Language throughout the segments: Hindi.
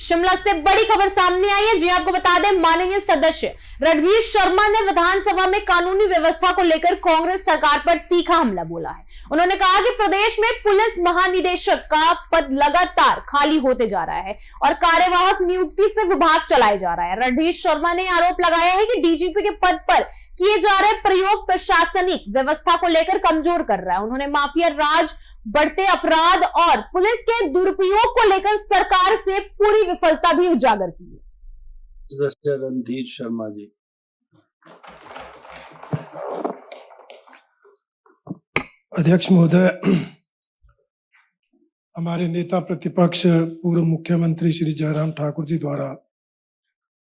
शिमला से बड़ी खबर सामने आई है। जी आपको बता दें, माननीय सदस्य रणधीर शर्मा ने विधानसभा में कानूनी व्यवस्था को लेकर कांग्रेस सरकार पर तीखा हमला बोला है। उन्होंने कहा कि प्रदेश में पुलिस महानिदेशक का पद लगातार खाली होते जा रहा है और कार्यवाहक नियुक्ति से विभाग चलाया जा रहा है। रणधीर शर्मा ने आरोप लगाया है कि डीजीपी के पद पर किए जा रहे प्रयोग प्रशासनिक व्यवस्था को लेकर कमजोर कर रहा है। उन्होंने माफिया राज, बढ़ते अपराध और पुलिस के दुरुपयोग को लेकर सरकार से पूरी विफलता भी उजागर की है। सदस्य रणधीर शर्मा जी। अध्यक्ष महोदय, हमारे नेता प्रतिपक्ष पूर्व मुख्यमंत्री श्री जयराम ठाकुर जी द्वारा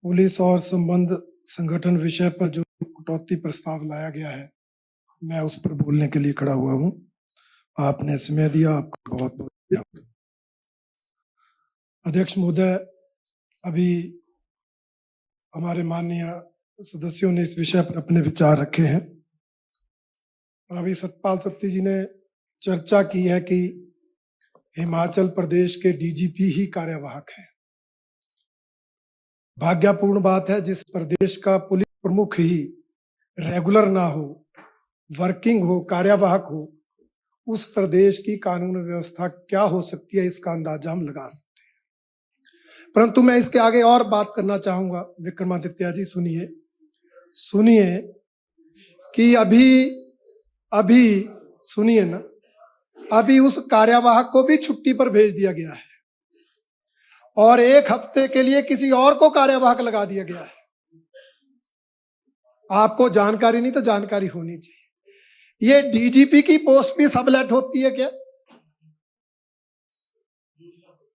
पुलिस और संबंध संगठन विषय पर जो कटौती प्रस्ताव लाया गया है, मैं उस पर बोलने के लिए खड़ा हुआ हूं। आपने समय दिया, आपका बहुत बहुत धन्यवाद। अध्यक्ष महोदय, अभी हमारे माननीय सदस्यों ने इस विषय पर अपने विचार रखे हैं और अभी सतपाल सत्ती जी ने चर्चा की है कि हिमाचल प्रदेश के डीजीपी ही कार्यवाहक हैं। भाग्यपूर्ण बात है, जिस प्रदेश का पुलिस प्रमुख ही रेगुलर ना हो, वर्किंग हो, कार्यवाहक हो, उस प्रदेश की कानून व्यवस्था क्या हो सकती है, इसका अंदाजा हम लगा सकते हैं। परंतु मैं इसके आगे और बात करना चाहूंगा। विक्रमादित्य जी, सुनिए कि अभी सुनिए ना, अभी उस कार्यवाहक को भी छुट्टी पर भेज दिया गया है और एक हफ्ते के लिए किसी और को कार्यवाहक लगा दिया गया है। आपको जानकारी नहीं तो जानकारी होनी चाहिए। ये डीजीपी की पोस्ट भी सबलेट होती है क्या?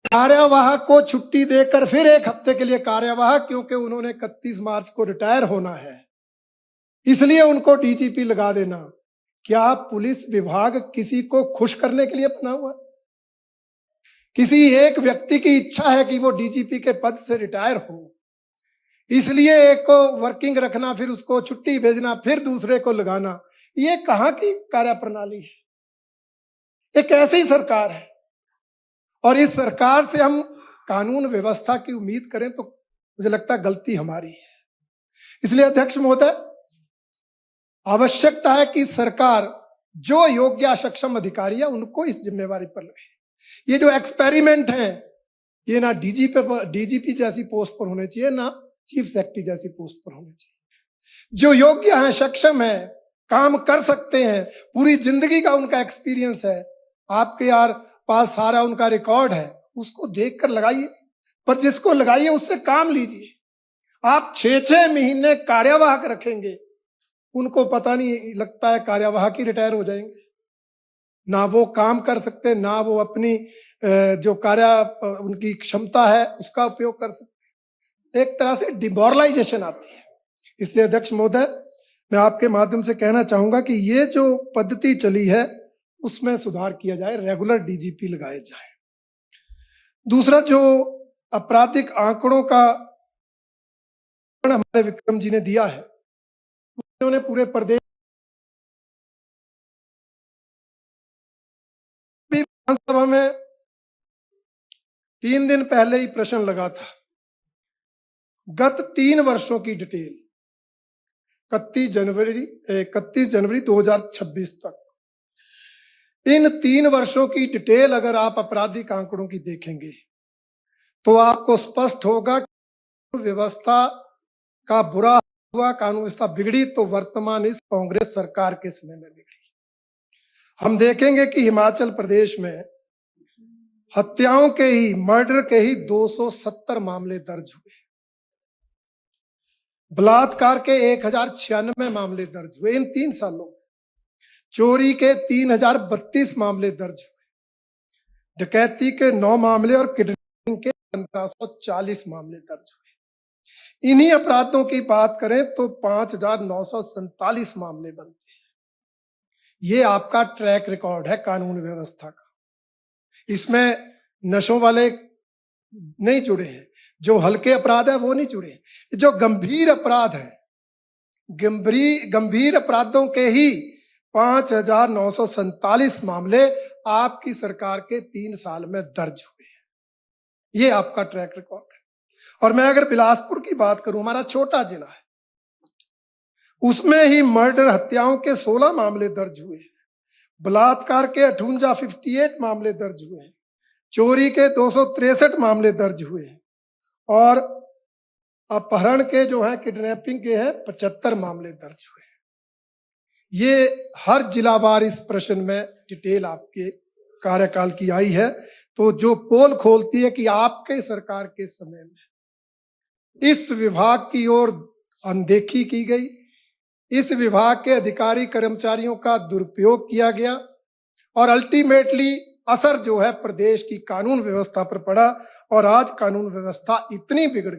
कार्यवाहक को छुट्टी देकर फिर एक हफ्ते के लिए कार्यवाहक, क्योंकि उन्होंने 31 मार्च को रिटायर होना है, इसलिए उनको डीजीपी लगा देना। क्या पुलिस विभाग किसी को खुश करने के लिए बना हुआ? किसी एक व्यक्ति की इच्छा है कि वो डीजीपी के पद से रिटायर हो, इसलिए एक को वर्किंग रखना, फिर उसको छुट्टी भेजना, फिर दूसरे को लगाना? ये कहां की कार्यप्रणाली है? एक ऐसी सरकार है और इस सरकार से हम कानून व्यवस्था की उम्मीद करें तो मुझे लगता है गलती हमारी है। इसलिए अध्यक्ष महोदय, आवश्यकता है कि सरकार जो योग्य सक्षम अधिकारी है उनको इस जिम्मेवारी पर लगे। ये जो एक्सपेरिमेंट है, ये ना डीजीपी जैसी पोस्ट पर होने चाहिए, ना चीफ सेक्रेटरी जैसी पोस्ट पर होने चाहिए। जो योग्य है, सक्षम है, काम कर सकते हैं, पूरी जिंदगी का उनका एक्सपीरियंस है, आपके पास सारा उनका रिकॉर्ड है, उसको देखकर लगाइए। पर जिसको लगाइए उससे काम लीजिए। आप 6-6 महीने कार्यवाहक रखेंगे, उनको पता नहीं लगता है कार्यवाहक ही रिटायर हो जाएंगे। ना वो काम कर सकते, ना वो अपनी जो उनकी क्षमता है उसका उपयोग कर सकते। एक तरह से डिमोरलाइजेशन आती है। इसलिए अध्यक्ष महोदय, मैं आपके माध्यम से कहना चाहूंगा कि ये जो पद्धति चली है उसमें सुधार किया जाए, रेगुलर डीजीपी लगाए जाए। दूसरा, जो आपराधिक आंकड़ों का हमारे विक्रम जी ने दिया है, उन्होंने पूरे प्रदेश विधानसभा में 3 दिन पहले ही प्रश्न लगा था। गत 3 वर्षों की डिटेल 31 जनवरी 2026 तक, इन 3 वर्षों की डिटेल अगर आप आपराधिक आंकड़ों की देखेंगे तो आपको स्पष्ट होगा कि व्यवस्था का बुरा हुआ, कानून व्यवस्था बिगड़ी तो वर्तमान इस कांग्रेस सरकार के समय में बिगड़ी। हम देखेंगे कि हिमाचल प्रदेश में हत्याओं के ही, मर्डर के ही 270 मामले दर्ज हुए, बलात्कार के 1096 मामले दर्ज हुए इन 3 सालों में, चोरी के 3032 मामले दर्ज हुए, डकैती के 9 मामले और किडनैपिंग के 1540 मामले दर्ज हुए। इन्हीं अपराधों की बात करें तो 5947 मामले बनते हैं। ये आपका ट्रैक रिकॉर्ड है कानून व्यवस्था का। इसमें नशों वाले नहीं जुड़े हैं, जो हल्के अपराध है वो नहीं जुड़े, जो गंभीर अपराध है, गंभीर अपराधों के ही 5947 मामले आपकी सरकार के 3 साल में दर्ज हुए हैं। ये आपका ट्रैक रिकॉर्ड है। और मैं अगर बिलासपुर की बात करूं, हमारा छोटा जिला है, उसमेमें ही मर्डर हत्याओं के 16 मामले दर्ज हुए, बलात्कार के 58 मामले दर्ज हुए, चोरी के 263 मामले दर्ज हुए और अपहरण के जो है, किडनैपिंग के हैं 75 मामले दर्ज हुए। ये हर जिलावार इस प्रश्न में डिटेल आपके कार्यकाल की आई है। तो जो पोल खोलती है कि आपके सरकार के समय में इस विभाग की ओर अनदेखी की गई, इस विभाग के अधिकारी कर्मचारियों का दुरुपयोग किया गया और अल्टीमेटली असर जो है प्रदेश की कानून व्यवस्था पर पड़ा और आज कानून व्यवस्था इतनी बिगड़